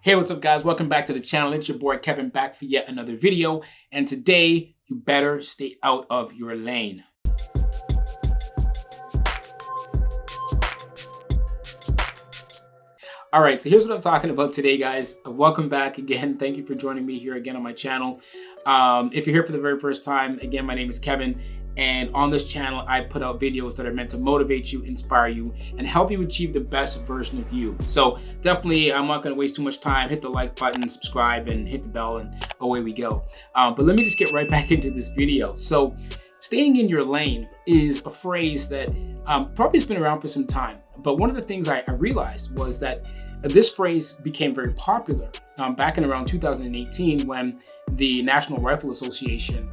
Hey, what's up guys? Welcome back to the channel. It's your boy Kevin back for yet another video. And today, you better stay out of your lane. All right, so here's what I'm talking about today, guys. Welcome back again. Thank you for joining me here again on my channel. If you're here for the very first time, again, my name is Kevin. And on this channel, I put out videos that are meant to motivate you, inspire you, and help you achieve the best version of you. So definitely, I'm not going to waste too much time. Hit the like button, subscribe, and hit the bell, and away we go. But let me just get right back into this video. So staying in your lane is a phrase that probably has been around for some time. But one of the things I realized was that this phrase became very popular back in around 2018 when the National Rifle Association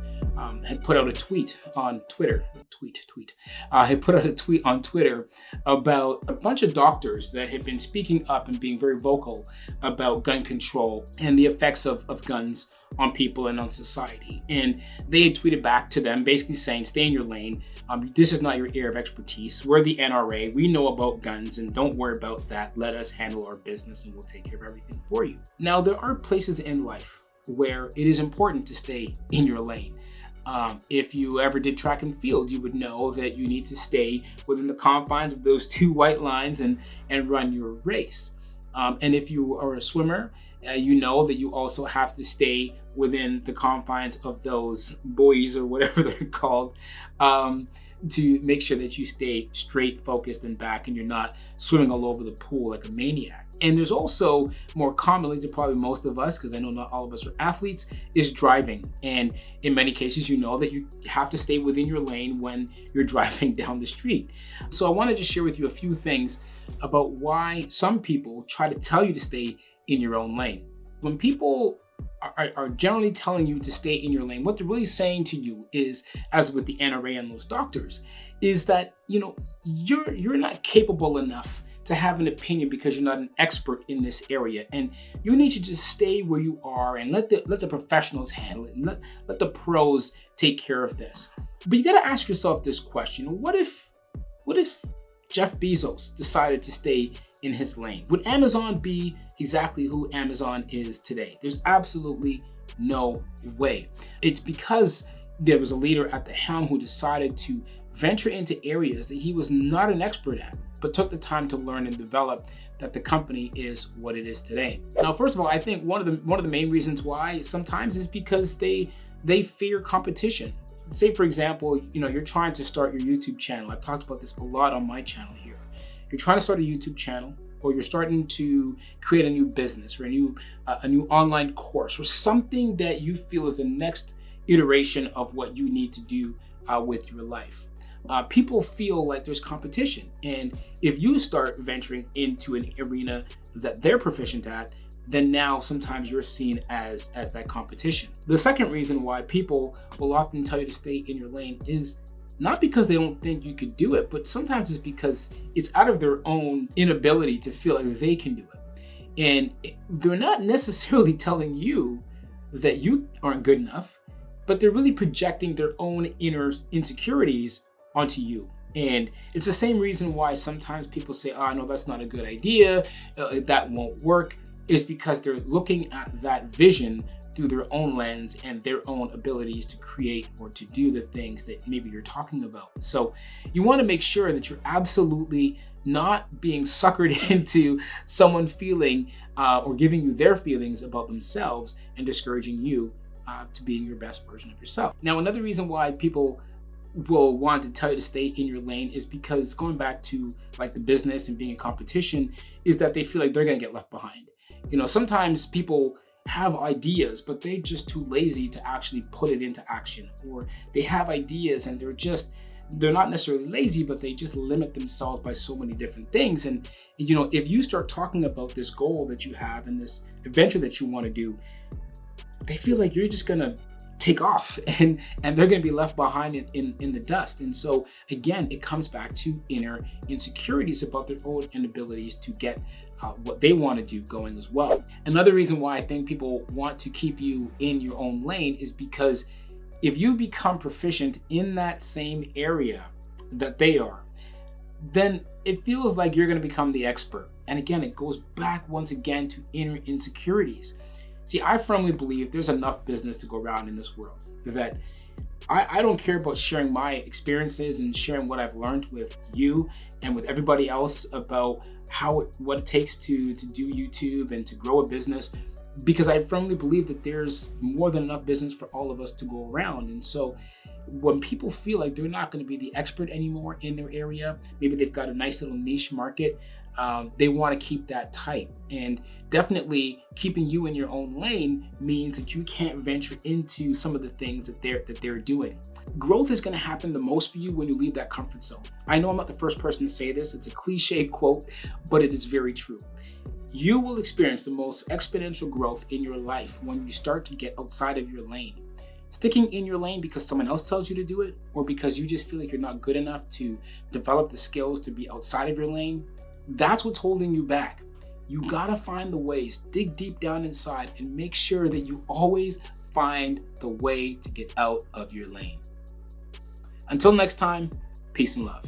had put out a tweet on Twitter. Had put out a tweet on Twitter about a bunch of doctors that had been speaking up and being very vocal about gun control and the effects of guns on people and on society. And they had tweeted back to them basically saying, stay in your lane. This is not your area of expertise. We're the NRA. We know about guns and don't worry about that. Let us handle our business and we'll take care of everything for you. Now, there are places in life where it is important to stay in your lane. If you ever did track and field, you would know that you need to stay within the confines of those two white lines and run your race. And if you are a swimmer, you know that you also have to stay within the confines of those buoys or whatever they're called to make sure that you stay straight, focused, and back, and you're not swimming all over the pool like a maniac. And there's also, more commonly to probably most of us, because I know not all of us are athletes, is driving. And in many cases, you know that you have to stay within your lane when you're driving down the street. So I want to just share with you a few things about why some people try to tell you to stay in your own lane. When people are generally telling you to stay in your lane, what they're really saying to you is, as with the NRA and those doctors, is that, you know, you're not capable enough to have an opinion because you're not an expert in this area, and you need to just stay where you are and let the professionals handle it, and let the pros take care of this. But you got to ask yourself this question: what if Jeff Bezos decided to stay in his lane? Would Amazon be exactly who Amazon is today? There's absolutely no way. It's because there was a leader at the helm who decided to venture into areas that he was not an expert at, but took the time to learn and develop, that the company is what it is today. Now, first of all, I think one of the main reasons why sometimes is because they fear competition. Say, for example, you know, you're trying to start your YouTube channel. I've talked about this a lot on my channel here. You're trying to start a YouTube channel, or you're starting to create a new business or a new online course, or something that you feel is the next iteration of what you need to do with your life. People feel like there's competition, and if you start venturing into an arena that they're proficient at, then now sometimes you're seen as that competition. The second reason why people will often tell you to stay in your lane is not because they don't think you could do it, but sometimes it's because it's out of their own inability to feel like they can do it. And they're not necessarily telling you that you aren't good enough, but they're really projecting their own inner insecurities onto you. And it's the same reason why sometimes people say, oh, no, that's not a good idea, that won't work, is because they're looking at that vision through their own lens and their own abilities to create or to do the things that maybe you're talking about. So you want to make sure that you're absolutely not being suckered into someone feeling or giving you their feelings about themselves and discouraging you to being your best version of yourself. Now, another reason why people will want to tell you to stay in your lane is because, going back to like the business and being in competition, is that they feel like they're going to get left behind. You know, sometimes people have ideas, but they're just too lazy to actually put it into action, or they have ideas and they're not necessarily lazy, but they just limit themselves by so many different things. And you know, if you start talking about this goal that you have and this adventure that you want to do, they feel like you're just gonna take off and they're gonna be left behind in the dust. And so again, it comes back to inner insecurities about their own inabilities to get what they want to do going as well. Another reason why I think people want to keep you in your own lane is because if you become proficient in that same area that they are, then it feels like you're going to become the expert. And again, it goes back once again to inner insecurities. See, I firmly believe there's enough business to go around in this world that I don't care about sharing my experiences and sharing what I've learned with you and with everybody else about what it takes to do YouTube and to grow a business, because I firmly believe that there's more than enough business for all of us to go around. And so when people feel like they're not going to be the expert anymore in their area, maybe they've got a nice little niche market, they want to keep that tight. And definitely keeping you in your own lane means that you can't venture into some of the things that they're doing. Growth is going to happen the most for you when you leave that comfort zone. I know I'm not the first person to say this. It's a cliche quote, but it is very true. You will experience the most exponential growth in your life when you start to get outside of your lane. Sticking in your lane because someone else tells you to do it, or because you just feel like you're not good enough to develop the skills to be outside of your lane, that's what's holding you back. You gotta find the ways, dig deep down inside, and make sure that you always find the way to get out of your lane. Until next time, peace and love.